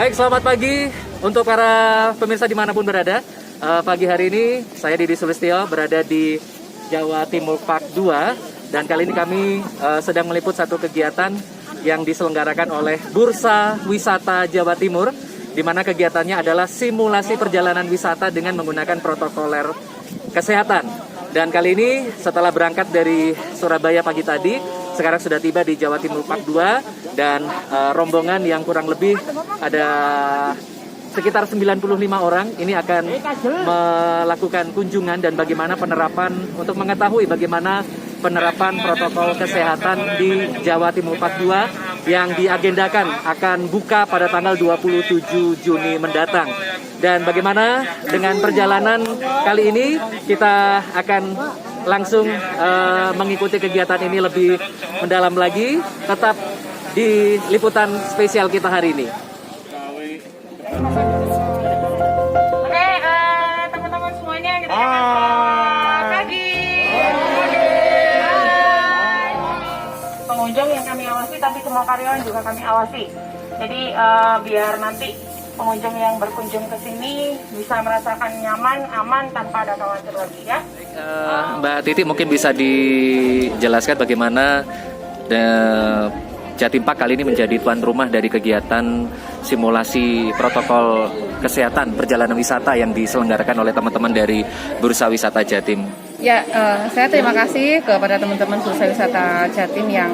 Baik, selamat pagi untuk para pemirsa dimanapun berada. Pagi hari ini saya Didi Sulistyo berada di Jawa Timur Park 2 dan kali ini kami sedang meliput satu kegiatan yang diselenggarakan oleh Bursa Wisata Jawa Timur, di mana kegiatannya adalah simulasi perjalanan wisata dengan menggunakan protokoler kesehatan. Dan kali ini setelah berangkat dari Surabaya pagi tadi, sekarang sudah tiba di Jawa Timur Park 2 dan rombongan yang kurang lebih ada sekitar 95 orang ini akan melakukan kunjungan dan bagaimana penerapan untuk mengetahui bagaimana penerapan protokol kesehatan di Jawa Timur Park 2 yang diagendakan akan buka pada tanggal 27 Juni mendatang. Dan bagaimana dengan perjalanan kali ini, kita akan langsung mengikuti kegiatan ini lebih mendalam lagi, tetap di liputan spesial kita hari ini. Oke, teman-teman semuanya kita pagi. Pengunjung yang kami awasi, tapi semua karyawan juga kami awasi. Jadi biar nanti pengunjung yang berkunjung ke sini bisa merasakan nyaman, aman, tanpa ada khawatir lagi ya. Mbak Titi mungkin bisa dijelaskan bagaimana Jatim Park kali ini menjadi tuan rumah dari kegiatan simulasi protokol kesehatan perjalanan wisata yang diselenggarakan oleh teman-teman dari Bursa Wisata Jatim. Ya, saya terima kasih kepada teman-teman Bursa Wisata Jatim yang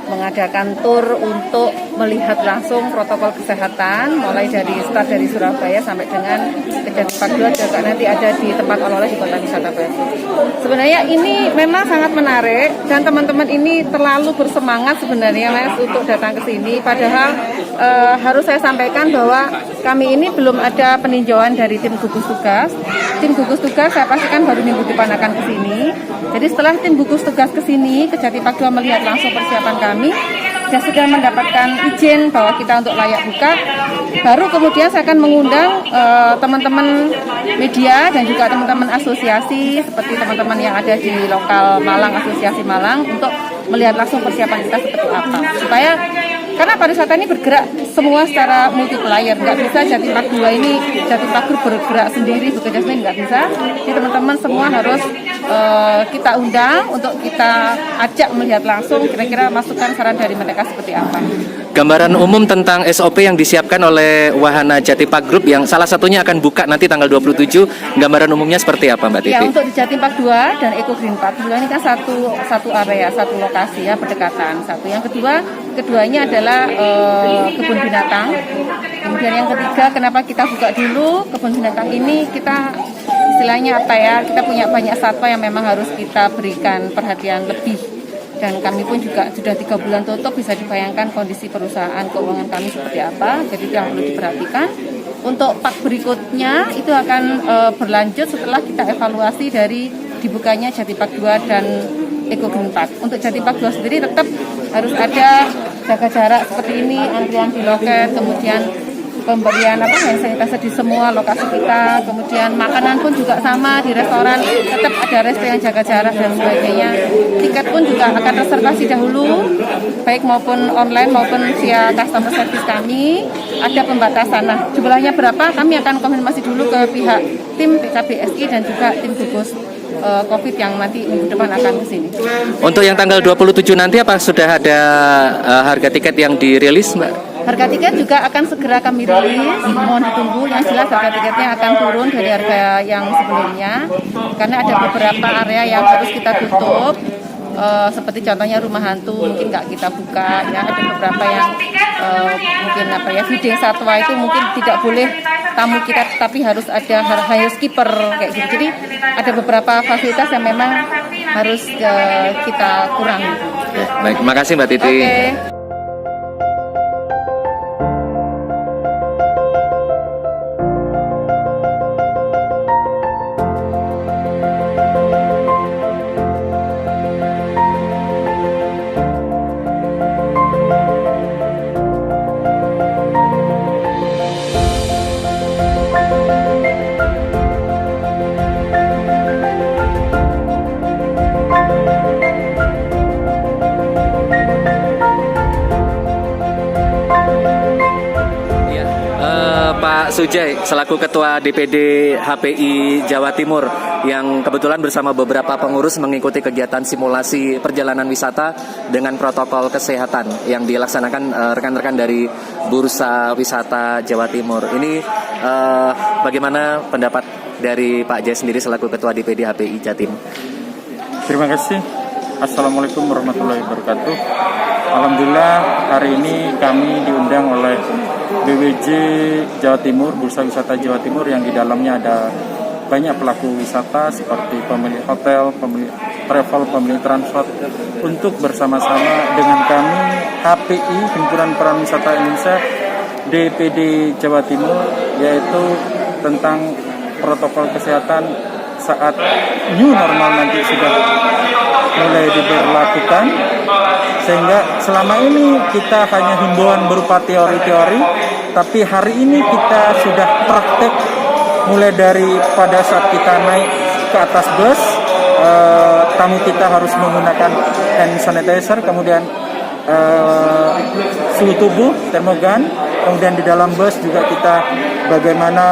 mengadakan tur untuk melihat langsung protokol kesehatan mulai dari start dari Surabaya sampai dengan ke Jatim Park 2 juga nanti ada di tempat oleh-oleh di Kota Wisata Batu. Sebenarnya ini memang sangat menarik dan teman-teman ini terlalu bersemangat sebenarnya Mas untuk datang ke sini. Padahal harus saya sampaikan bahwa kami ini belum ada peninjauan dari tim gugus tugas. Tim gugus tugas saya pastikan baru minggu depan akan ke sini. Jadi setelah tim gugus tugas ke sini ke Jatim Park 2 melihat langsung persiapan kami dan sudah mendapatkan izin bahwa kita untuk layak buka, baru kemudian saya akan mengundang teman-teman media dan juga teman-teman asosiasi seperti teman-teman yang ada di lokal Malang, Asosiasi Malang, untuk melihat langsung persiapan kita seperti apa, supaya karena pariwisata ini bergerak semua secara multiplier, nggak bisa Jatim Park 2 ini, Jatim Park Group bergerak sendiri, bekerja sendiri, nggak bisa. Jadi teman-teman semua harus kita undang untuk kita ajak melihat langsung kira-kira masukan saran dari mereka seperti apa. Gambaran umum tentang SOP yang disiapkan oleh Wahana Jatim Park Group yang salah satunya akan buka nanti tanggal 27, gambaran umumnya seperti apa Mbak Titi? Ya, untuk di Jatim Park 2 dan Eco Green Park 2 ini kan satu area, satu lokasi ya, berdekatan. Satu. Yang keduanya adalah kebun binatang. Kemudian yang ketiga, kenapa kita buka dulu kebun binatang ini, kita istilahnya apa ya, kita punya banyak satwa yang memang harus kita berikan perhatian lebih. Dan kami pun juga sudah 3 bulan tutup, bisa dibayangkan kondisi perusahaan keuangan kami seperti apa, jadi itu yang perlu diperhatikan. Untuk park berikutnya itu akan berlanjut setelah kita evaluasi dari dibukanya Jatim Park 2 dan Eco Green Park. Untuk Jatim Park 2 sendiri tetap harus ada jaga jarak seperti ini, antrian di loket, kemudian pemberian hand sanitizer di semua lokasi kita, kemudian makanan pun juga sama di restoran, tetap ada resto yang jaga jarak dan sebagainya. Tiket pun juga akan reservasi dahulu, baik maupun online maupun via customer service kami. Ada pembatasan. Nah, jumlahnya berapa kami akan konfirmasi dulu ke pihak tim PKBSI dan juga tim gugus COVID yang nanti minggu depan akan ke sini. Untuk yang tanggal 27 nanti apa sudah ada harga tiket yang dirilis Mbak? Harga tiket juga akan segera kami rilis, mohon ditunggu. Yang jelas harga tiketnya akan turun dari harga yang sebelumnya, karena ada beberapa area yang harus kita tutup, seperti contohnya rumah hantu mungkin nggak kita buka, ya ada beberapa yang mungkin feeding satwa itu mungkin tidak boleh tamu kita, tapi harus ada housekeeper kayak gitu. Jadi ada beberapa fasilitas yang memang harus kita kurangi. Baik, terima kasih Mbak Titi. Okay. Pak Sujai selaku Ketua DPD HPI Jawa Timur yang kebetulan bersama beberapa pengurus mengikuti kegiatan simulasi perjalanan wisata dengan protokol kesehatan yang dilaksanakan rekan-rekan dari Bursa Wisata Jawa Timur. Ini bagaimana pendapat dari Pak Jai sendiri selaku Ketua DPD HPI Jatim? Terima kasih. Assalamualaikum warahmatullahi wabarakatuh. Alhamdulillah hari ini kami diundang oleh BWJ Jawa Timur, Bursa Wisata Jawa Timur yang di dalamnya ada banyak pelaku wisata seperti pemilik hotel, pemilik travel, pemilik transport untuk bersama-sama dengan kami HPI Himpunan Peran Wisata Indonesia DPD Jawa Timur, yaitu tentang protokol kesehatan saat new normal nanti sudah mulai diberlakukan, sehingga selama ini kita hanya himbauan berupa teori-teori, tapi hari ini kita sudah praktek mulai dari pada saat kita naik ke atas bus, tamu kita harus menggunakan hand sanitizer, kemudian suhu tubuh, termogan, kemudian di dalam bus juga kita bagaimana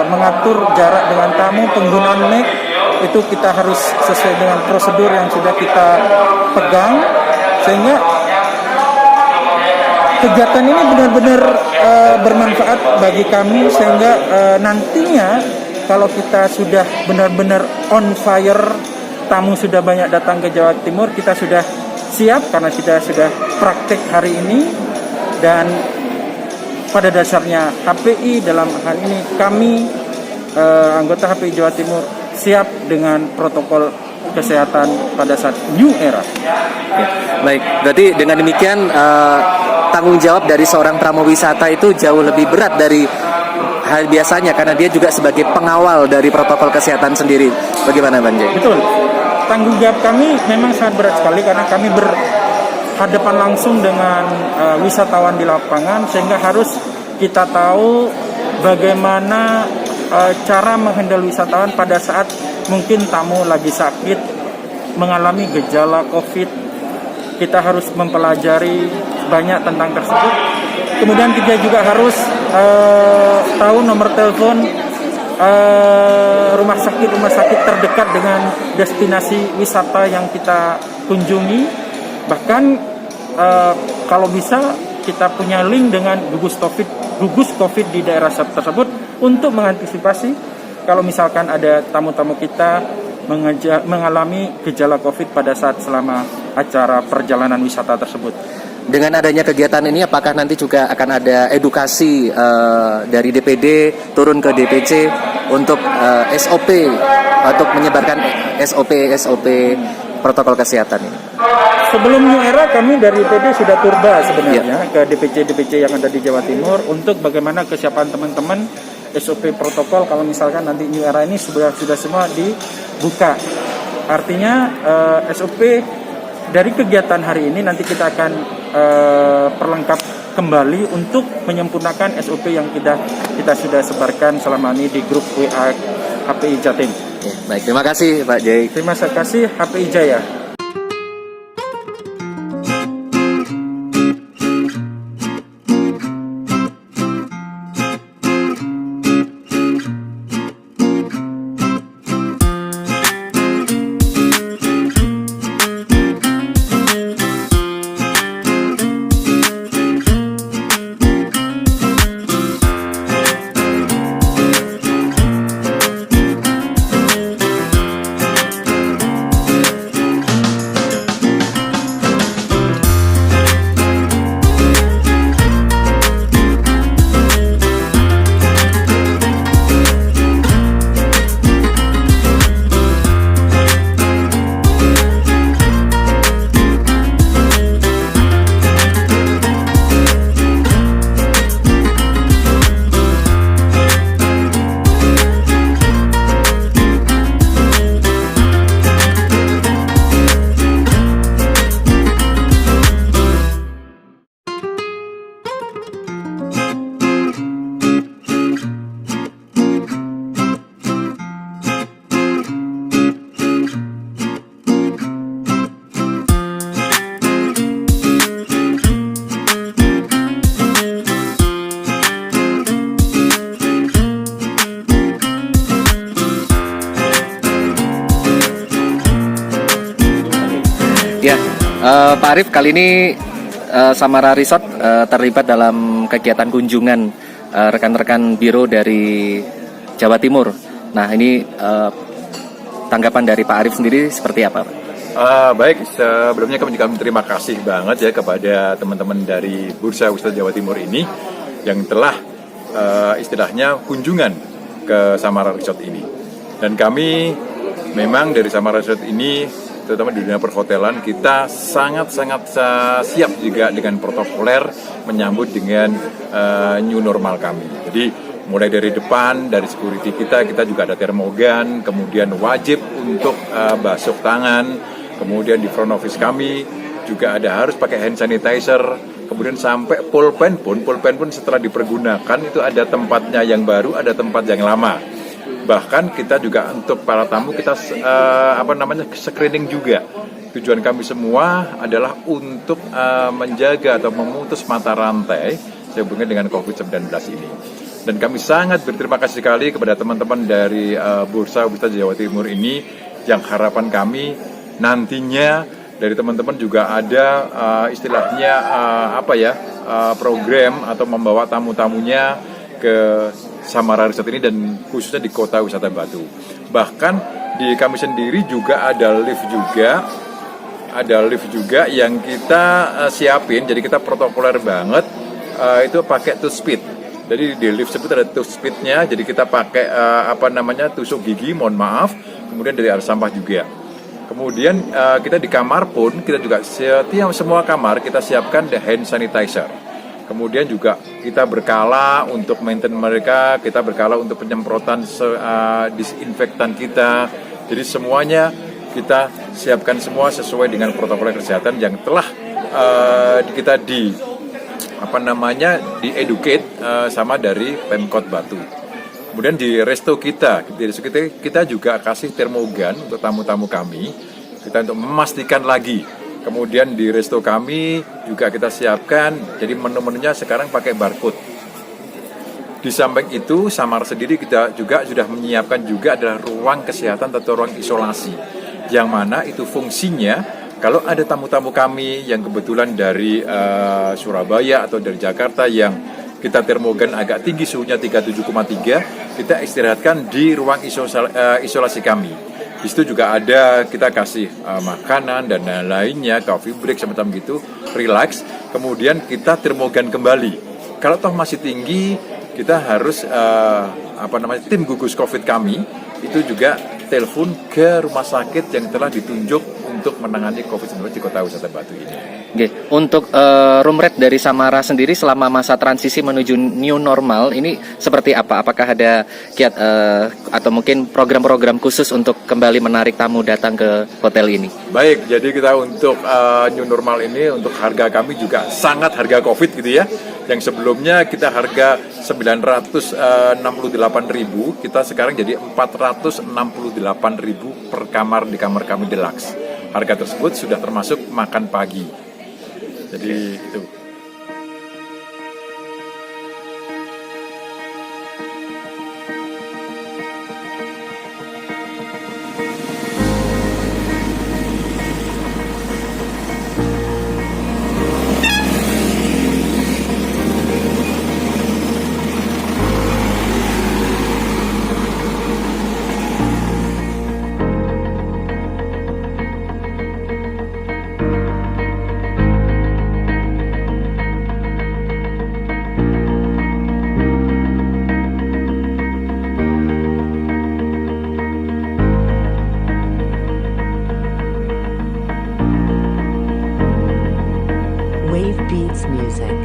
mengatur jarak dengan tamu, penggunaan mic itu kita harus sesuai dengan prosedur yang sudah kita pegang, sehingga kegiatan ini benar-benar bermanfaat bagi kami, sehingga nantinya kalau kita sudah benar-benar on fire, tamu sudah banyak datang ke Jawa Timur, kita sudah siap karena kita sudah praktek hari ini. Dan pada dasarnya HPI dalam hal ini kami anggota HPI Jawa Timur siap dengan protokol kesehatan pada saat new era. Baik, berarti dengan demikian tanggung jawab dari seorang pramowisata itu jauh lebih berat dari hal biasanya karena dia juga sebagai pengawal dari protokol kesehatan sendiri. Bagaimana Bang Jai? Betul. Tanggung jawab kami memang sangat berat sekali karena kami berhadapan langsung dengan wisatawan di lapangan, sehingga harus kita tahu bagaimana cara menghandle wisatawan pada saat mungkin tamu lagi sakit, mengalami gejala COVID. Kita harus mempelajari banyak tentang tersebut. Kemudian kita juga harus tahu nomor telepon rumah sakit terdekat dengan destinasi wisata yang kita kunjungi. Bahkan kalau bisa kita punya link dengan gugus COVID di daerah tersebut untuk mengantisipasi kalau misalkan ada tamu-tamu kita mengalami gejala COVID pada saat selama acara perjalanan wisata tersebut. Dengan adanya kegiatan ini, apakah nanti juga akan ada edukasi dari DPD turun ke DPC untuk SOP, untuk menyebarkan SOP protokol kesehatan ini? Sebelum New Era kami dari DPD sudah turba sebenarnya ke DPC yang ada di Jawa Timur untuk bagaimana kesiapan teman-teman SOP protokol kalau misalkan nanti New Era ini sudah semua dibuka. Artinya SOP dari kegiatan hari ini nanti kita akan perlengkap kembali untuk menyempurnakan SOP yang kita sudah sebarkan selama ini di grup WA HPI Jatim. Baik, terima kasih Pak Jai. Terima kasih HPI Jaya. Ya, Pak Arif, kali ini Samara Resort terlibat dalam kegiatan kunjungan rekan-rekan biro dari Jawa Timur. Nah, ini tanggapan dari Pak Arif sendiri seperti apa, Pak? Baik, sebelumnya kami juga terima kasih banget ya kepada teman-teman dari Bursa Wisata Jawa Timur ini yang telah istilahnya kunjungan ke Samara Resort ini. Dan kami memang dari Samara Resort ini, terutama di dunia perhotelan, kita sangat-sangat siap juga dengan protokoler menyambut dengan new normal kami. Jadi mulai dari depan, dari security kita juga ada termogan, kemudian wajib untuk basuh tangan, kemudian di front office kami juga ada harus pakai hand sanitizer, kemudian sampai pulpen pun setelah dipergunakan itu ada tempatnya yang baru, ada tempat yang lama. Bahkan kita juga untuk para tamu kita screening juga. Tujuan kami semua adalah untuk menjaga atau memutus mata rantai sehubungan dengan COVID-19 ini. Dan kami sangat berterima kasih sekali kepada teman-teman dari Bursa Wisata Jawa Timur ini, yang harapan kami nantinya dari teman-teman juga ada istilahnya program atau membawa tamu-tamunya ke Samara Resort ini dan khususnya di Kota Wisata Batu. Bahkan di kami sendiri juga ada lift juga yang kita siapin. Jadi kita protokoler banget, itu pakai two speed. Jadi di lift tersebut ada two speednya. Jadi kita pakai tusuk gigi, mohon maaf. Kemudian dari air sampah juga. Kemudian kita di kamar pun kita juga setiap semua kamar kita siapkan the hand sanitizer. Kemudian juga kita berkala untuk maintain mereka, kita berkala untuk penyemprotan disinfektan kita. Jadi semuanya kita siapkan semua sesuai dengan protokol kesehatan yang telah kita di-educate sama dari Pemkot Batu. Kemudian di resto kita juga kasih termogan untuk tamu-tamu kami, kita untuk memastikan lagi. Kemudian di resto kami juga kita siapkan, jadi menu-menunya sekarang pakai barcode. Di samping itu, Samara sendiri kita juga sudah menyiapkan juga adalah ruang kesehatan atau ruang isolasi, yang mana itu fungsinya kalau ada tamu-tamu kami yang kebetulan dari Surabaya atau dari Jakarta yang kita termogan agak tinggi suhunya 37,3, kita istirahatkan di ruang isolasi kami. Di situ juga ada kita kasih makanan dan lainnya, coffee break semacam gitu, relax. Kemudian kita termogan kembali. Kalau toh masih tinggi, kita harus tim gugus COVID kami itu juga telepon ke rumah sakit yang telah ditunjuk untuk menangani COVID-19 di Kota Wisata Batu ini. Oke, untuk room rate dari Samara sendiri selama masa transisi menuju new normal ini seperti apa? Apakah ada kiat atau mungkin program-program khusus untuk kembali menarik tamu datang ke hotel ini? Baik, jadi kita untuk new normal ini untuk harga kami juga sangat harga COVID gitu ya. Yang sebelumnya kita harga 968.000, kita sekarang jadi 468.000 per kamar di kamar kami deluxe. Harga tersebut sudah termasuk makan pagi. Jadi itu. Wave Beats Music.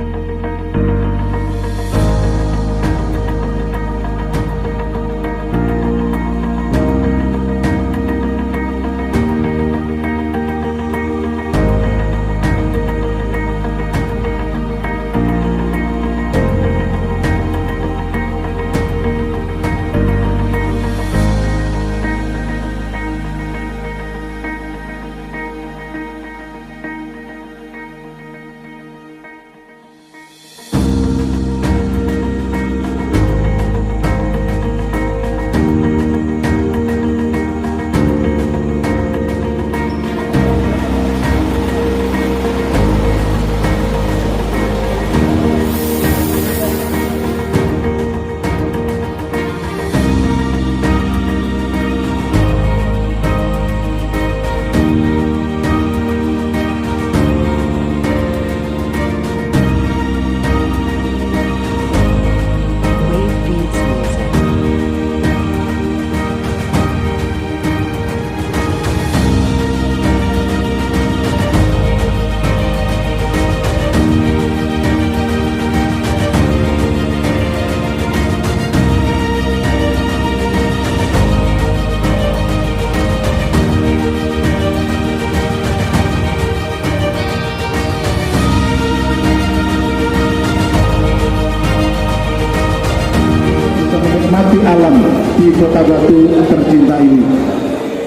Kota Batu tercinta ini.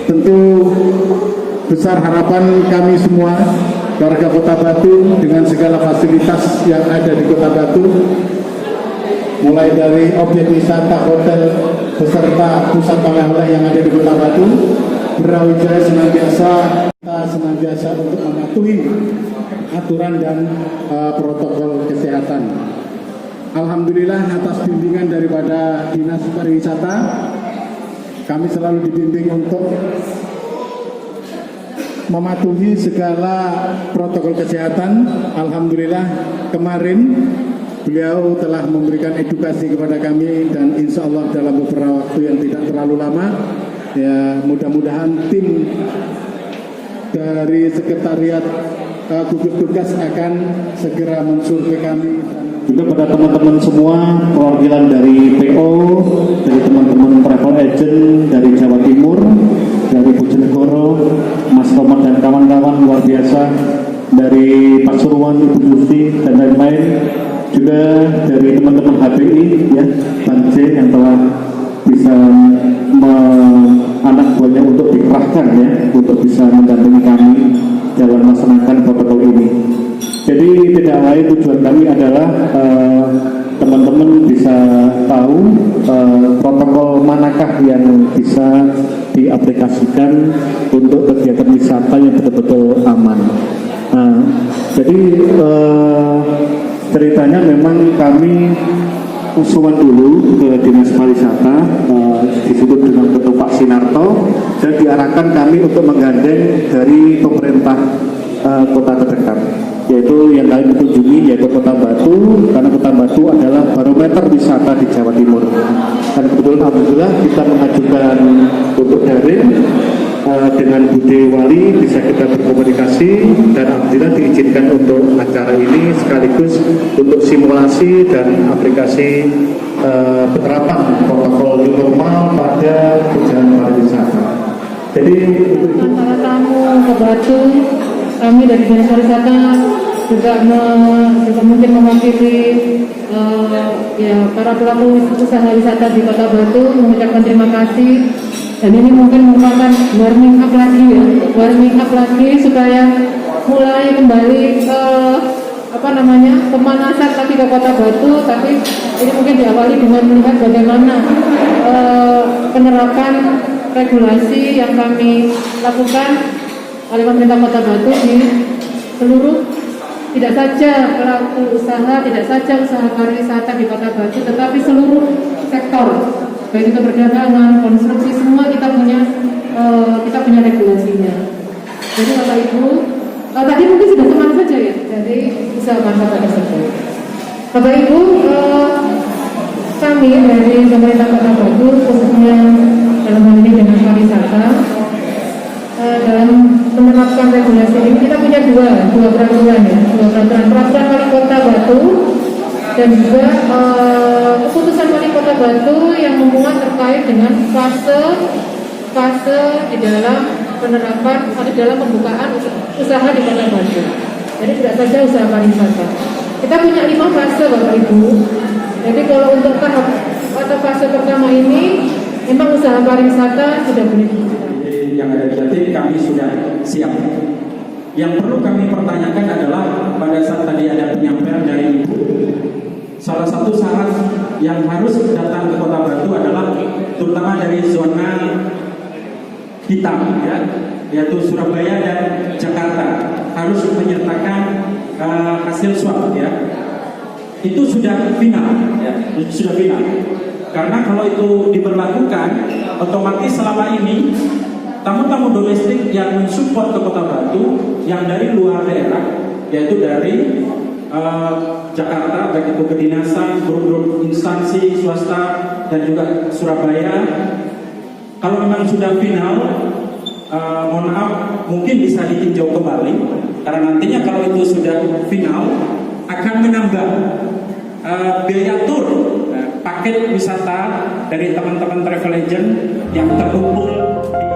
Tentu besar harapan kami semua warga Kota Batu dengan segala fasilitas yang ada di Kota Batu, mulai dari objek wisata, hotel, beserta pusat oleh-oleh yang ada di Kota Batu, Brawijaya senantiasa untuk mematuhi aturan dan protokol kesehatan. Alhamdulillah atas bimbingan daripada Dinas Pariwisata, kami selalu dibimbing untuk mematuhi segala protokol kesehatan. Alhamdulillah kemarin beliau telah memberikan edukasi kepada kami, dan insya Allah dalam beberapa waktu yang tidak terlalu lama, ya mudah-mudahan tim dari sekretariat gugus tugas akan segera mensurvei kami. Juga pada teman-teman semua, perwakilan dari PO, dari teman-teman travel agent dari Jawa Timur, dari Bojonegoro, Mas Komar dan kawan-kawan luar biasa, dari Pasuruan, Ibu Yusti dan lain-lain, juga dari teman-teman HPI, ya, Bance yang telah bisa anak buahnya untuk dikerahkan, ya, untuk bisa mendampingi kami dalam melaksanakan protokol ini. Jadi tidak lain tujuan kami adalah teman-teman bisa tahu protokol manakah yang bisa diaplikasikan untuk kegiatan wisata yang betul-betul aman. Jadi ceritanya memang kami usulan dulu ke Dinas Pariwisata, disebut dengan Ketua Pak Sinarto, dan diarahkan kami untuk menggandeng dari pemerintah kota terdekat, yaitu yang kami kunjungi yaitu Kota Batu, karena Kota Batu adalah barometer wisata di Jawa Timur. Dan kebetulan alhamdulillah kita mengajukan untuk daring dengan Bude Wali, bisa kita berkomunikasi, dan alhamdulillah diizinkan untuk acara ini sekaligus untuk simulasi dan aplikasi penerapan protokol new normal pada perjalanan pariwisata. Jadi para tamu ke Batu, kami dari Dinas Pariwisata juga mungkin mewakili ya para pelaku usaha wisata di Kota Batu mengucapkan terima kasih, dan ini mungkin merupakan warming up lagi supaya mulai kembali ke pemanasan lagi ke Kota Batu. Tapi ini mungkin diawali dengan melihat bagaimana penerapan regulasi yang kami lakukan oleh pemerintah Kota Batu di seluruh, tidak saja pelaku usaha, tidak saja usaha pariwisata di Kota Batu, tetapi seluruh sektor, baik itu perdagangan, konstruksi, semua kita punya regulasinya. Jadi Bapak Ibu, tadi mungkin sudah kemana saja ya dari usaha pariwisata tersebut. Bapak Ibu, kami dari pemerintah Kota Batu, khususnya dalam hal ini dengan pariwisata, dalam menerapkan regulasi ini kita punya dua peraturan, peraturan Wali Kota Batu dan juga keputusan Wali Kota Batu yang memuat terkait dengan fase di dalam penerapan atau dalam pembukaan usaha di Kota Batu. Jadi tidak saja usaha pariwisata. Kita punya 5 fase Bapak Ibu. Jadi kalau untuk tahap atau fase pertama ini memang usaha pariwisata sudah boleh dibuka. Yang ada di Jatim kami sudah siap. Yang perlu kami pertanyakan adalah pada saat tadi ada penyampaian dari Ibu, salah satu syarat yang harus datang ke Kota Batu adalah terutama dari zona hitam, ya, yaitu Surabaya dan Jakarta, harus menyertakan hasil swab, ya. Itu sudah final, ya, sudah final. Karena kalau itu diberlakukan, otomatis selama ini tamu-tamu domestik yang mensupport ke Kota Batu yang dari luar daerah, yaitu dari Jakarta, baik itu kedinasan, grup-grup instansi swasta dan juga Surabaya, kalau memang sudah final, mohon maaf, mungkin bisa ditinjau kembali, karena nantinya kalau itu sudah final akan menambah biaya tur, paket wisata dari teman-teman travel agent yang terkumpul di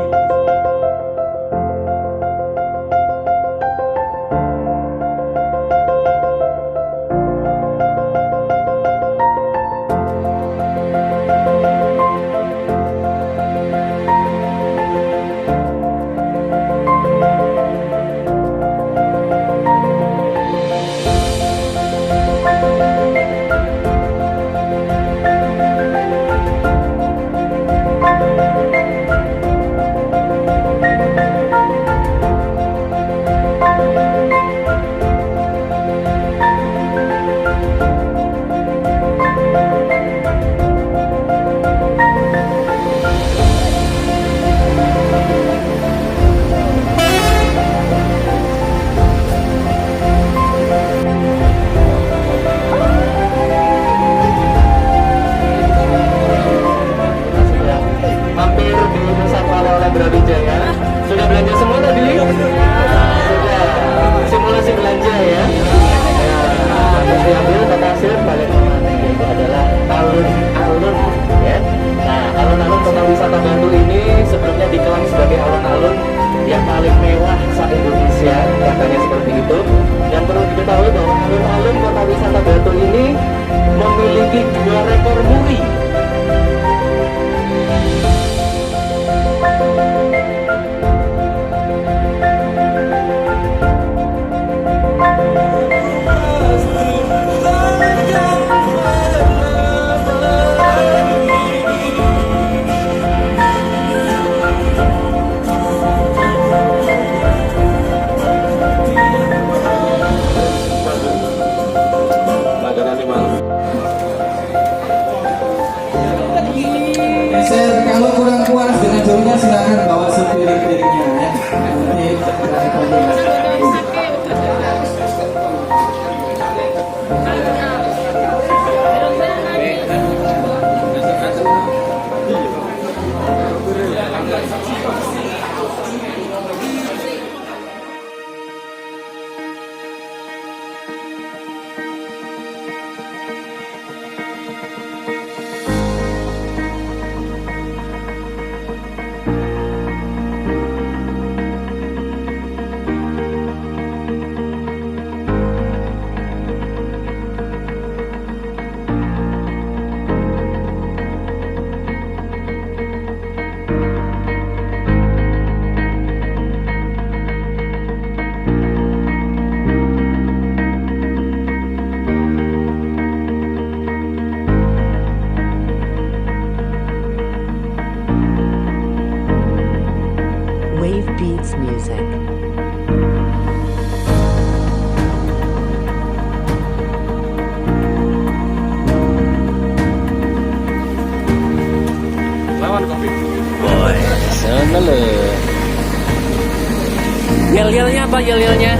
Yel-yelnya apa yel-yelnya?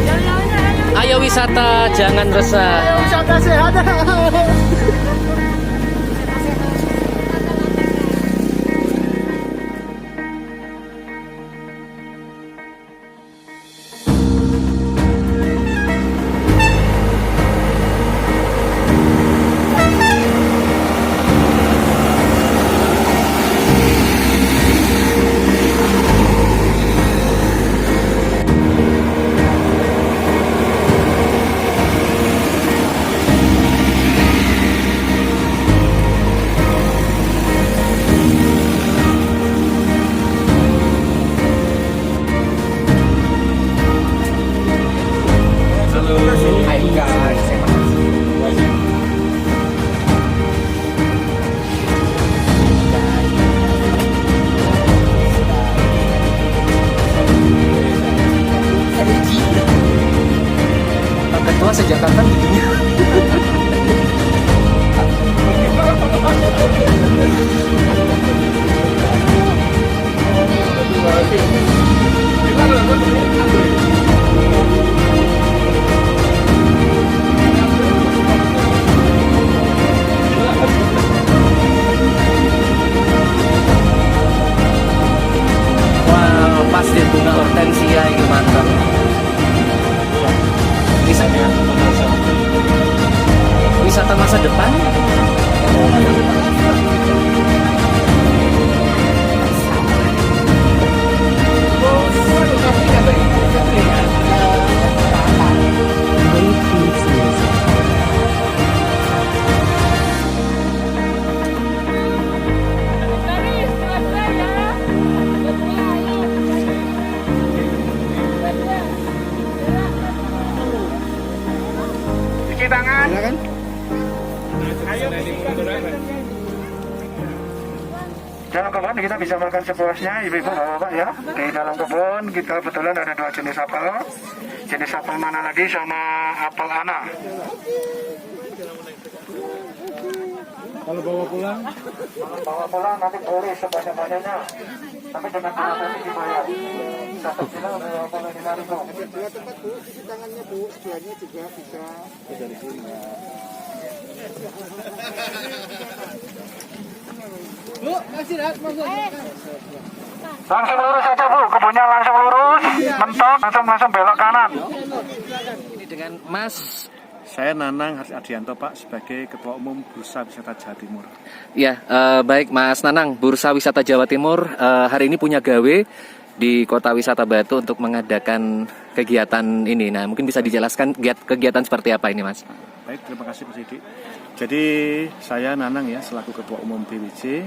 Ayo wisata, jangan resah. Ayo wisata sehat. Sejak kapan begini? Wow, pasti bunga hortensia ini mantap. Wisata masa depan. Wave Beats Music. Cuci tangan. Dalam kebun kita bisa makan sepuasnya, ibu-ibu, bapak-bapak ya. Di dalam kebun kita kebetulan ada 2 jenis apel. Jenis apel mana lagi sama apel ana. Kalau bawa pulang nanti boleh sebanyak-banyaknya. Tapi dengan transaksi dibayar. 1 kilo berapa boleh ditarik bu? Dua tempat bu, cuci tangannya bu, jualnya juga bisa. Dari sini ya. Bu, masih langsung lurus aja bu, kebunnya langsung lurus, mentok, langsung belok kanan. Ini dengan Mas. Saya Nanang Adianto Pak, sebagai Ketua Umum Bursa Wisata Jawa Timur. Ya, baik Mas Nanang, Bursa Wisata Jawa Timur hari ini punya gawe di Kota Wisata Batu untuk mengadakan kegiatan ini. Nah, mungkin bisa dijelaskan kegiatan seperti apa ini, Mas? Baik, terima kasih Mas Didi. Jadi saya Nanang ya, selaku Ketua Umum BWJ,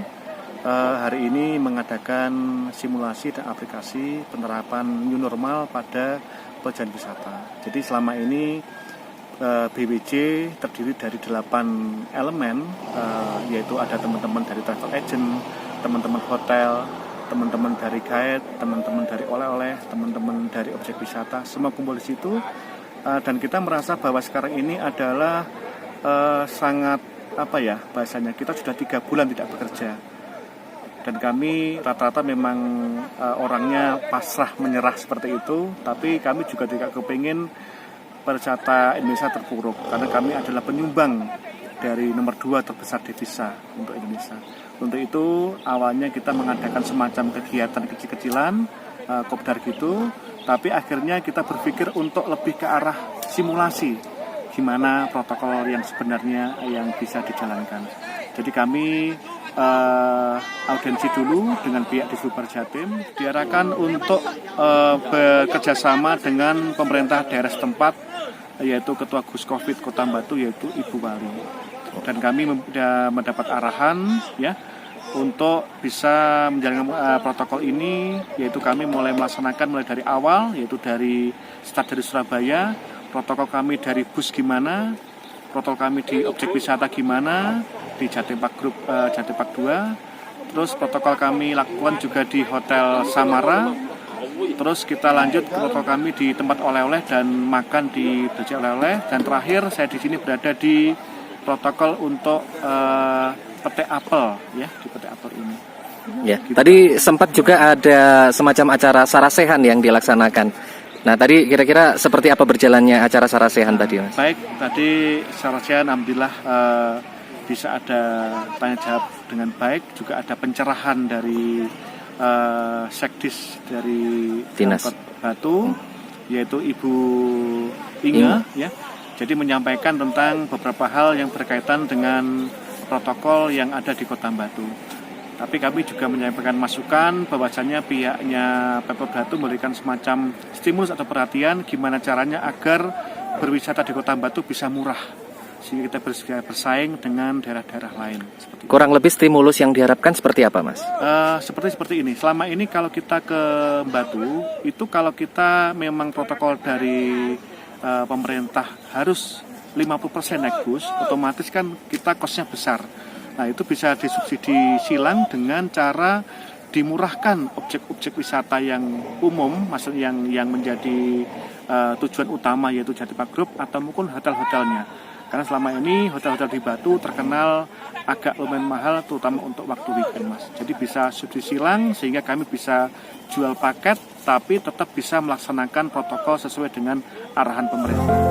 hari ini mengadakan simulasi dan aplikasi penerapan new normal pada perjalanan wisata. Jadi selama ini BWJ terdiri dari 8 elemen, yaitu ada teman-teman dari travel agent, teman-teman hotel, teman-teman dari guide, teman-teman dari oleh-oleh, teman-teman dari objek wisata, semua kumpul di situ. Dan kita merasa bahwa sekarang ini adalah sangat bahasanya kita sudah 3 bulan tidak bekerja. Dan kami rata-rata memang orangnya pasrah menyerah seperti itu, tapi kami juga tidak kepingin pariwisata Indonesia terpuruk, karena kami adalah penyumbang dari nomor 2 terbesar devisa untuk Indonesia. Untuk itu awalnya kita mengadakan semacam kegiatan kecil-kecilan, kopdar gitu, tapi akhirnya kita berpikir untuk lebih ke arah simulasi gimana protokol yang sebenarnya yang bisa dijalankan. Jadi kami audiensi dulu dengan pihak di Super Jatim, diarahkan untuk bekerjasama dengan pemerintah daerah setempat, yaitu Ketua Gus Covid Kota Batu, yaitu Ibu Wali. Dan kami sudah mendapat arahan ya untuk bisa menjalankan protokol ini, yaitu kami mulai melaksanakan mulai dari awal, yaitu dari start dari Surabaya, protokol kami dari bus gimana, protokol kami di objek wisata gimana, di Jatim Park Group Jatim Park 2, terus protokol kami lakukan juga di Hotel Samara, terus kita lanjut protokol kami di tempat oleh-oleh dan makan di Belajar Oleh-oleh, dan terakhir saya di sini berada di protokol untuk petai apel ya, di petai apel ini. Ya, tadi sempat juga ada semacam acara sarasehan yang dilaksanakan. Nah, tadi kira-kira seperti apa berjalannya acara sarasehan tadi, Mas? Baik, tadi sarasehan alhamdulillah bisa ada tanya jawab dengan baik, juga ada pencerahan dari sekdis dari Dinas Batu, yaitu Ibu Inge, ya. Jadi menyampaikan tentang beberapa hal yang berkaitan dengan protokol yang ada di Kota Batu. Tapi kami juga menyampaikan masukan bahwasannya pihaknya Pemkot Batu memberikan semacam stimulus atau perhatian gimana caranya agar berwisata di Kota Batu bisa murah, sehingga kita bisa bersaing dengan daerah-daerah lain. Kurang lebih stimulus yang diharapkan seperti apa, Mas? Seperti ini. Selama ini kalau kita ke Batu, itu kalau kita memang protokol dari pemerintah harus 50% naik bus, otomatis kan kita kosnya besar. Nah, itu bisa disubsidi silang dengan cara dimurahkan objek-objek wisata yang umum, maksudnya yang menjadi tujuan utama, yaitu Jati Park Group atau mungkin hotel-hotelnya. Karena selama ini hotel-hotel di Batu terkenal agak lumayan mahal, terutama untuk waktu weekend, Mas. Jadi bisa subsidi silang sehingga kami bisa jual paket, tapi tetap bisa melaksanakan protokol sesuai dengan arahan pemerintah.